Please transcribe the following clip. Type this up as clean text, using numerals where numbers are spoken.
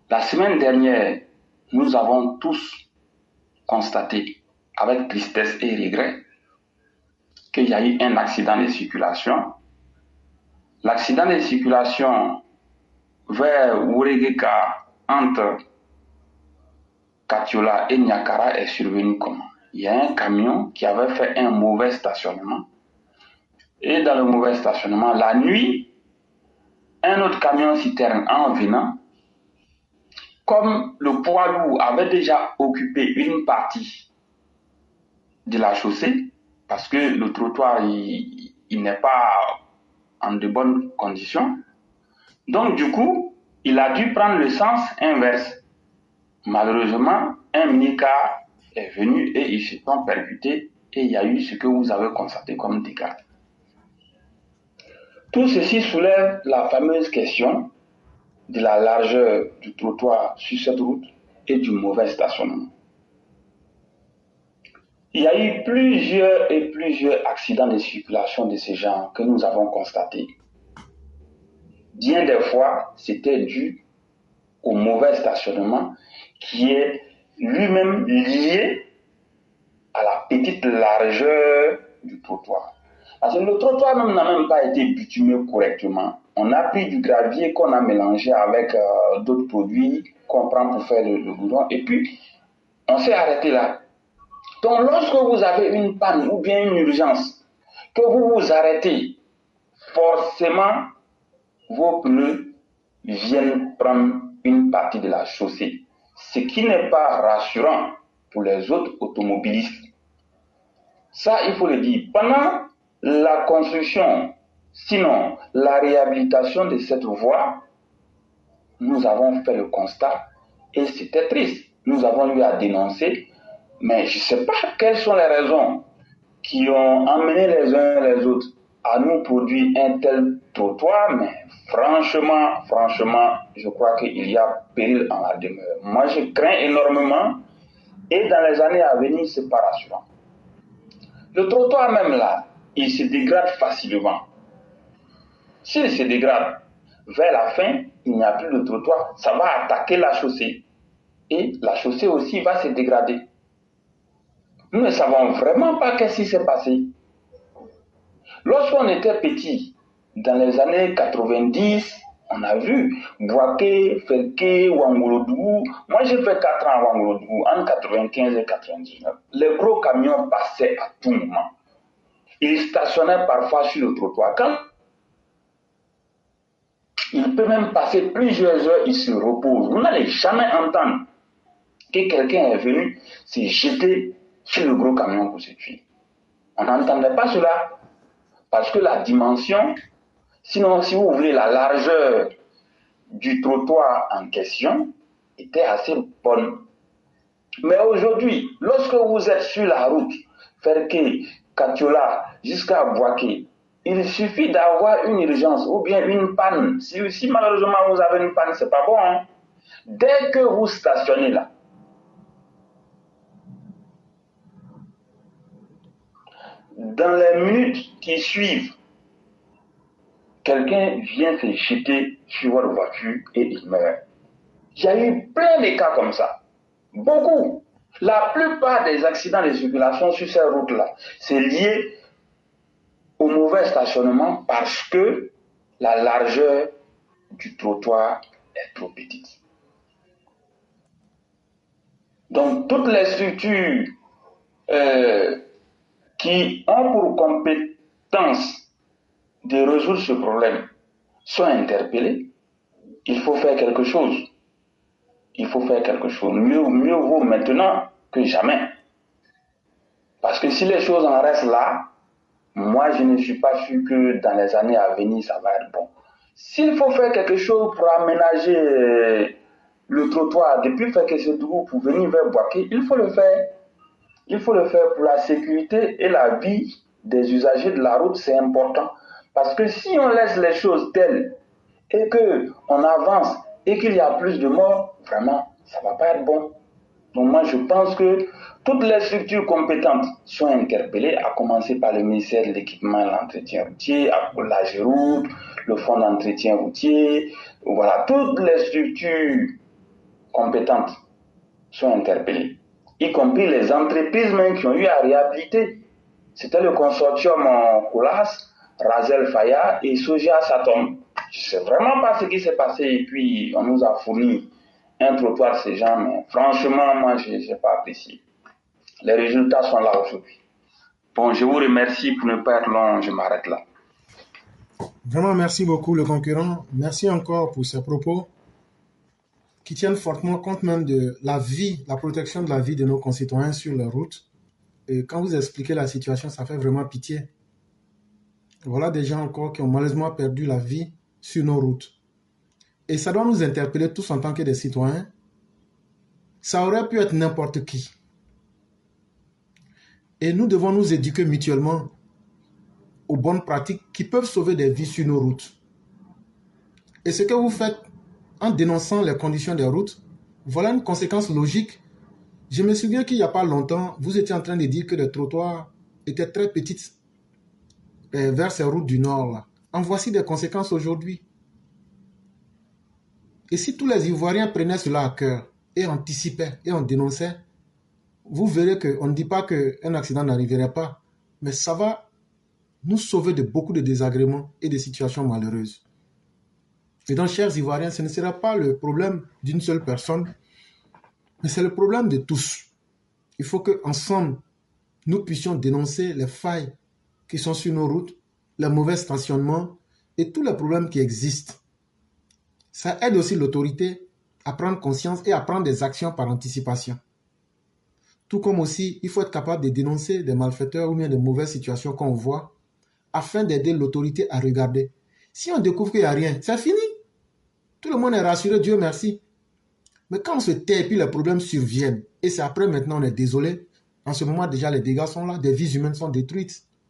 La semaine dernière, nous avons tous constaté avec tristesse et regret qu'il y a eu un accident de circulation. L'accident de circulation vers Wuregeka entre Katiola et Niakara est survenu comment? Il y a un camion qui avait fait un mauvais stationnement. Et dans le mauvais stationnement, la nuit, un autre camion citerne en venant, comme le poids lourd avait déjà occupé une partie de la chaussée, parce que le trottoir il n'est pas en de bonnes conditions, donc du coup, il a dû prendre le sens inverse. Malheureusement, un mini-car est venu et ils se sont percutés et il y a eu ce que vous avez constaté comme dégâts. Tout ceci soulève la fameuse question de la largeur du trottoir sur cette route et du mauvais stationnement. Il y a eu plusieurs accidents de circulation de ce genre que nous avons constatés. Bien des fois, c'était dû au mauvais stationnement qui est lui-même lié à la petite largeur du trottoir. Parce que le trottoir même n'a même pas été bitumé correctement. On a pris du gravier qu'on a mélangé avec d'autres produits qu'on prend pour faire le goudron et puis on s'est arrêté là. Donc lorsque vous avez une panne ou bien une urgence, que vous vous arrêtez, forcément vos pneus viennent prendre une partie de la chaussée, ce qui n'est pas rassurant pour les autres automobilistes. Ça, il faut le dire. Pendant la construction, sinon la réhabilitation de cette voie, nous avons fait le constat et c'était triste. Nous avons eu à dénoncer, mais je ne sais pas quelles sont les raisons qui ont amené les uns et les autres à nous produire un tel trottoir, mais franchement, je crois qu'il y a péril en la demeure. Moi, je crains énormément et dans les années à venir, ce n'est pas rassurant. Le trottoir même là, il se dégrade facilement. S'il se dégrade, vers la fin, il n'y a plus de trottoir, ça va attaquer la chaussée. Et la chaussée aussi va se dégrader. Nous ne savons vraiment pas qu'est-ce qui s'est passé. Lorsqu'on était petit, dans les années 90, on a vu Bouaké, Felké, Wangolodougou. Moi, j'ai fait 4 ans à Wangolodougou, entre 95 et 99. Les gros camions passaient à tout moment. Ils stationnaient parfois sur le trottoir. Quand il peut même passer plusieurs heures, il se repose. Vous n'allez jamais entendre que quelqu'un est venu se jeter sur le gros camion pour se tuer. On n'entendait pas cela parce que la dimension, sinon si vous voulez la largeur du trottoir en question était assez bonne. Mais aujourd'hui, lorsque vous êtes sur la route, Ferké, Katiola, jusqu'à Bouaké, il suffit d'avoir une urgence ou bien une panne. Si malheureusement vous avez une panne, c'est pas bon. Hein? Dès que vous stationnez là, dans les minutes qui suivent, quelqu'un vient se jeter sur votre voiture et il meurt. Il y a eu plein de cas comme ça. Beaucoup. La plupart des accidents de circulation sur ces routes-là, c'est lié au mauvais stationnement parce que la largeur du trottoir est trop petite. Donc, toutes les structures qui ont pour compétence de résoudre ce problème sont interpellées. Il faut faire quelque chose. Il faut faire quelque chose. Mieux vaut maintenant que jamais. Parce que si les choses en restent là, moi je ne suis pas sûr que dans les années à venir ça va être bon. S'il faut faire quelque chose pour aménager le trottoir depuis Fekesetougou pour venir vers Bouaké, il faut le faire. Il faut le faire pour la sécurité et la vie des usagers de la route, c'est important. Parce que si on laisse les choses telles et qu'on avance et qu'il y a plus de morts, vraiment, ça ne va pas être bon. Donc moi, je pense que toutes les structures compétentes sont interpellées, à commencer par le ministère de l'équipement et de l'entretien routier, la GEROUTE, le fonds d'entretien routier, voilà, toutes les structures compétentes sont interpellées, y compris les entreprises même qui ont eu à réhabiliter. C'était le consortium Colas, Razel Faya et Soja Satom. Je ne sais vraiment pas ce qui s'est passé et puis on nous a fourni un trottoir de ces gens, mais franchement, moi, je n'ai pas apprécié. Les résultats sont là aujourd'hui. Bon, je vous remercie pour ne pas être long, je m'arrête là. Vraiment, merci beaucoup, le concurrent. Merci encore pour ces propos qui tiennent fortement compte même de la vie, la protection de la vie de nos concitoyens sur les routes. Et quand vous expliquez la situation, ça fait vraiment pitié. Voilà des gens encore qui ont malheureusement perdu la vie sur nos routes. Et ça doit nous interpeller tous en tant que des citoyens. Ça aurait pu être n'importe qui. Et nous devons nous éduquer mutuellement aux bonnes pratiques qui peuvent sauver des vies sur nos routes. Et ce que vous faites en dénonçant les conditions des routes, voilà une conséquence logique. Je me souviens qu'il n'y a pas longtemps, vous étiez en train de dire que les trottoirs étaient très petites vers ces routes du Nord, là. En voici des conséquences aujourd'hui. Et si tous les Ivoiriens prenaient cela à cœur et anticipaient et en dénonçaient, vous verrez qu'on ne dit pas qu'un accident n'arriverait pas, mais ça va nous sauver de beaucoup de désagréments et de situations malheureuses. Et donc, chers Ivoiriens, ce ne sera pas le problème d'une seule personne, mais c'est le problème de tous. Il faut qu'ensemble, nous puissions dénoncer les failles qui sont sur nos routes, les mauvais stationnements et tous les problèmes qui existent. Ça aide aussi l'autorité à prendre conscience et à prendre des actions par anticipation. Tout comme aussi, il faut être capable de dénoncer des malfaiteurs ou bien de mauvaises situations qu'on voit afin d'aider l'autorité à regarder. Si on découvre qu'il n'y a rien, c'est fini. Tout le monde est rassuré, Dieu merci. Mais quand on se tait et puis les problèmes surviennent, et c'est après maintenant on est désolé, en ce moment déjà les dégâts sont là, des vies humaines sont détruites.